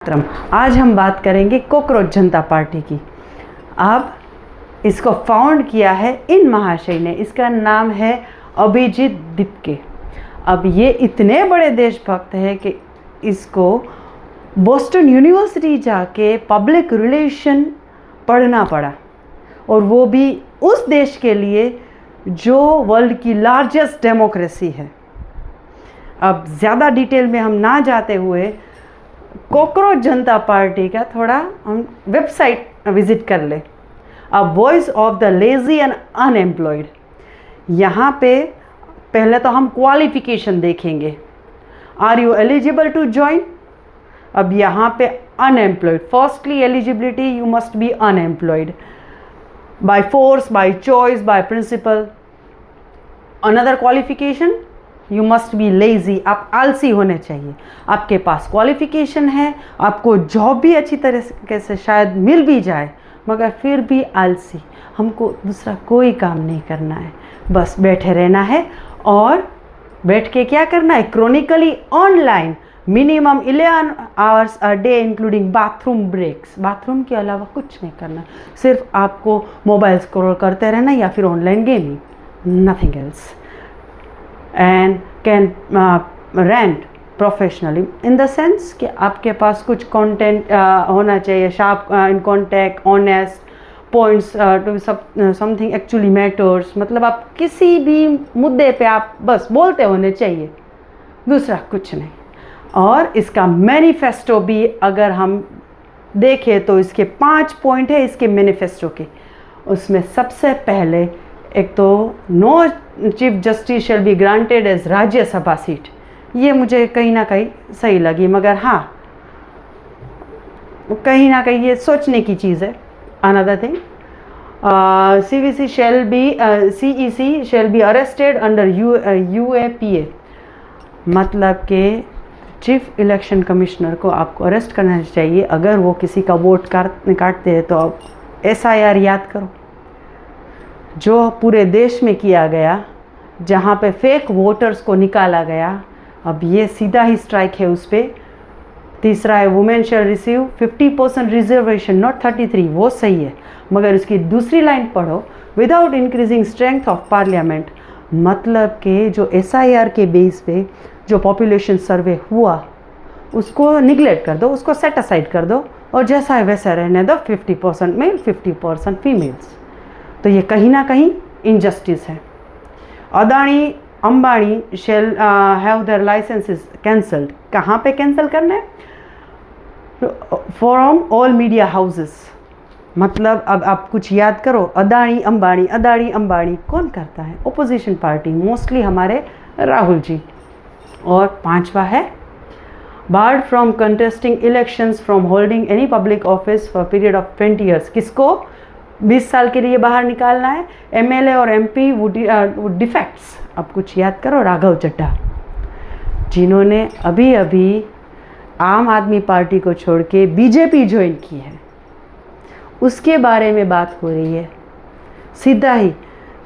मातरम। आज हम बात करेंगे कॉकरोच जनता पार्टी की। अब इसको फाउंड किया है इन महाशय ने। इसका नाम है अभिजीत दीपके। अब ये इतने बड़े देशभक्त हैं कि इसको बोस्टन यूनिवर्सिटी जाके पब्लिक रिलेशन पढ़ना पड़ा, और वो भी उस देश के लिए जो वर्ल्ड की लार्जेस्ट डेमोक्रेसी है। अब ज़्यादा डिटेल में हम ना जाते हुए कॉकरोच जनता पार्टी का थोड़ा हम वेबसाइट विजिट कर ले। A voice of the lazy and unemployed. यहाँ पे पहले तो हम क्वालिफिकेशन देखेंगे। Are you eligible to join? अब यहाँ पे unemployed, firstly eligibility, you must be unemployed by force, by choice, by principle. Another qualification, you must be lazy. आप आलसी होने चाहिए। आपके पास क्वालिफिकेशन है, आपको जॉब भी अच्छी तरीके से शायद मिल भी जाए, मगर फिर भी आलसी। हमको दूसरा कोई काम नहीं करना है, बस बैठे रहना है। और बैठ के क्या करना है? Chronically online, minimum 11 hours a day including bathroom breaks. Bathroom के अलावा कुछ नहीं करना, सिर्फ आपको मोबाइल स्क्रॉल करते रहना या फिर online gaming, nothing else. And can rant professionally in the sense कि आपके पास कुछ कंटेंट होना चाहिए, sharp in contact, honest points to something actually matters. मतलब आप किसी भी मुद्दे पे आप बस बोलते होने चाहिए, दूसरा कुछ नहीं। और इसका मैनिफेस्टो भी अगर हम देखें तो इसके 5 पॉइंट है इसके मैनिफेस्टो के। उसमें सबसे पहले एक तो no chief justice shall be granted as Rajya Sabha seat. ये मुझे कहीं ना कहीं सही लगी, मगर हाँ कहीं ना कहीं ये सोचने की चीज़ है। Another thing, CEC shall be arrested under UAPA। मतलब कि चीफ इलेक्शन कमिश्नर को आपको अरेस्ट करना चाहिए अगर वो किसी का वोट काटते हैं। तो अब SIR याद करो जो पूरे देश में किया गया, जहाँ पे फेक वोटर्स को निकाला गया। अब ये सीधा ही स्ट्राइक है उस पर। तीसरा है women shall receive 50% reservation, not 33। वो सही है, मगर उसकी दूसरी लाइन पढ़ो, without increasing strength of parliament. मतलब कि जो SIR के बेस पे जो पॉपुलेशन सर्वे हुआ उसको निगलेक्ट कर दो, उसको सेट असाइड कर दो, और जैसा है वैसा रहने दो, 50% मेल, 50% फीमेल्स। तो ये कहीं ना कहीं इनजस्टिस है। Adani Ambani shall have their licenses cancelled. कहाँ पे कैंसिल करना है? From all media houses. मतलब अब आप कुछ याद करो, अदानी अंबानी कौन करता है? ओपोजिशन पार्टी, मोस्टली हमारे राहुल जी। और 5वां है board from contesting elections from holding any public office for period of 20 years. किसको 20 साल के लिए बाहर निकालना है? MLA और MP वुड डिफेक्ट्स। अब कुछ याद करो, राघव चड्ढा जिन्होंने अभी अभी आम आदमी पार्टी को छोड़ के BJP ज्वाइन की है, उसके बारे में बात हो रही है सीधा ही,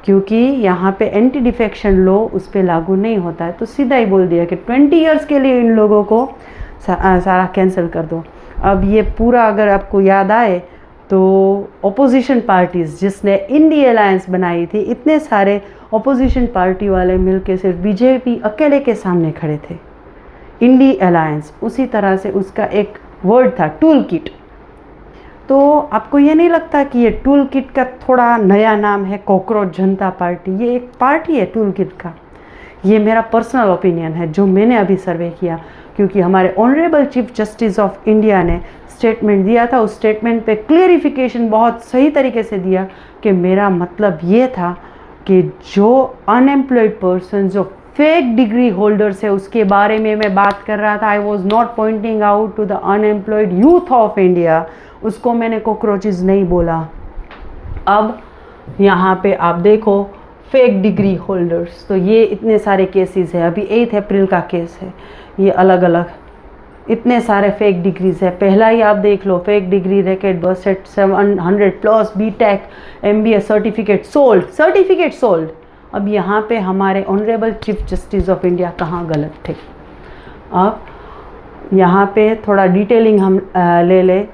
क्योंकि यहाँ पे एंटी डिफेक्शन लॉ उस पर लागू नहीं होता है। तो सीधा ही बोल दिया कि 20 ईयर्स के लिए इन लोगों को सारा कैंसिल कर दो। अब ये पूरा अगर आपको याद आए तो ओपोजिशन पार्टीज़ जिसने इंडी अलायंस बनाई थी, इतने सारे ओपोजिशन पार्टी वाले मिलके सिर्फ BJP अकेले के सामने खड़े थे, इंडी अलायंस। उसी तरह से उसका एक वर्ड था टूल किट। तो आपको ये नहीं लगता कि ये टूल किट का थोड़ा नया नाम है कॉकरोच जनता पार्टी? ये एक पार्टी है टूल किट का। ये मेरा पर्सनल ओपिनियन है जो मैंने अभी सर्वे किया, क्योंकि हमारे honourable chief justice of India ने स्टेटमेंट दिया था। उस स्टेटमेंट पे क्लियरिफिकेशन बहुत सही तरीके से दिया कि मेरा मतलब ये था कि जो अनएम्प्लॉयड पर्सन, जो फेक डिग्री होल्डर्स है, उसके बारे में मैं बात कर रहा था। I was not pointing out to the unemployed youth of India. उसको मैंने कॉकरोचेस नहीं बोला। अब यहाँ पे आप देखो फेक डिग्री होल्डर्स, तो ये इतने सारे केसेस है। अभी 8 अप्रैल का केस है, ये अलग अलग इतने सारे फेक डिग्रीज है। पहला ही आप देख लो, fake degree racket busted 700+ BTech MBA certificate sold. अब यहाँ पे हमारे honourable chief justice of India कहाँ गलत थे? अब यहाँ पे थोड़ा डिटेलिंग हम ले लें।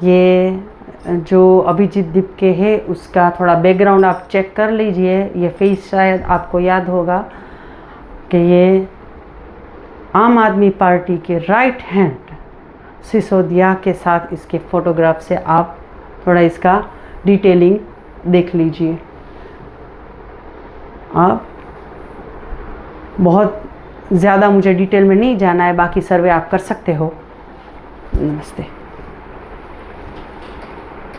ये जो अभिजीत दीपके है उसका थोड़ा बैकग्राउंड आप चेक कर लीजिए। ये फेस शायद आपको याद होगा कि ये आम आदमी पार्टी के राइट हैंड सिसोदिया के साथ इसके फ़ोटोग्राफ से आप थोड़ा इसका डिटेलिंग देख लीजिए। आप बहुत ज़्यादा मुझे डिटेल में नहीं जाना है, बाकी सर्वे आप कर सकते हो। नमस्ते।